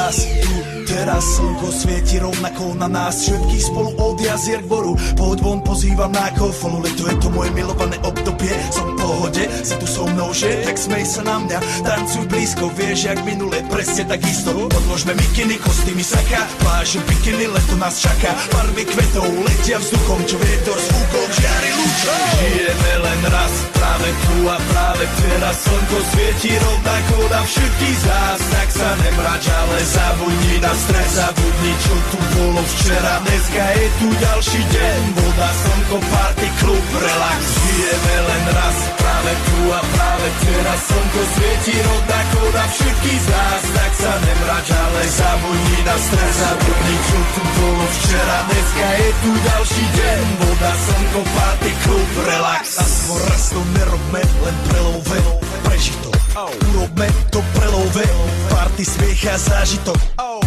raz. Tu, teraz slnko svieti rovnako na nás. Všetkých spolu od jazier k boru. Poď von, pozývam na kofolu. Leto je to moje milované obdobie. Som v pohode, si tu so mnou, že? Tak smej sa na mňa, tancuj blízko. Vieš, jak minule, presne takisto. Odložme mikiny, kostýmy, saka. Pláže, bikiny, leto nás čaká. Farby kvetov letia vzduchom, čo vietor s fúkom žiari lúčom. Žijeme len raz, práve tu a práve teraz. Slnko svieti rovnako na všetkých z nás. Tak sa nemrač, ale zabudni na stres. Zabudni, čo tu bolo včera. Dneska je tu ďalší deň. Voda, slnko, party, klub, relax. Žijeme len raz, práve tu a práve teraz. Slnko svieti rovnako na všetkých z nás. Tak sa nemrač, ale zabudni na stres. Zabudni, čo tu bolo včera. Dneska je tu ďalší deň. Voda, slnko, party, klub, relax. Aspoň raz to nerobme, len prelove. Prežij to, urobme to prelove. Party, smiech a zážitok.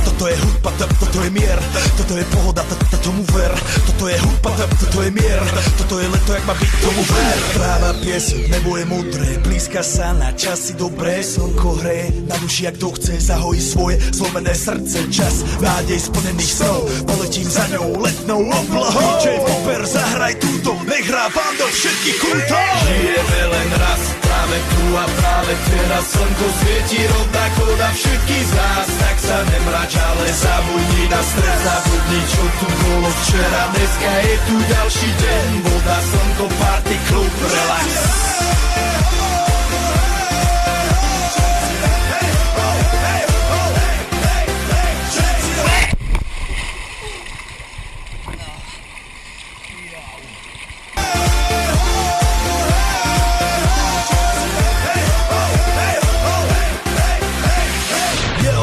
Toto je hudba, toto je mier. Toto je pohoda, tomu ver. Toto je hudba, toto je mier. Toto je leto, jak má byť, tomu ver. Práva pieseň, nebo je modré. Blízka sa na časy dobré. Slnko hreje na duši, jak to chce. Zahojí svoje zlomené srdce. Čas nádej splnených snov. Poletím za ňou letnou oblohou. DJ Popper, zahraj túto. Nech hrá vám do všetkých kútov. Žijeme len raz, práve tu a práve teraz. Slnko svieti rovnako na všetkých z nás. Tak sa nemrač, ale zabudni na stres. Zabudni, čo tu bolo včera. Dneska je tu ďalší deň. Voda, slnko, party, klub, relax.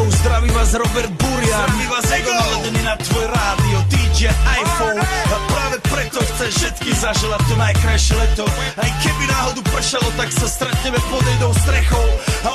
Zdraví vás Robert Burian, my vás ego naledený na tvoj rádio, DJ iPhone. A práve preto chceš všetky zaželať to najkrajšie leto. Aj keby náhodu pršalo, tak sa stretneme pod jednou strechou a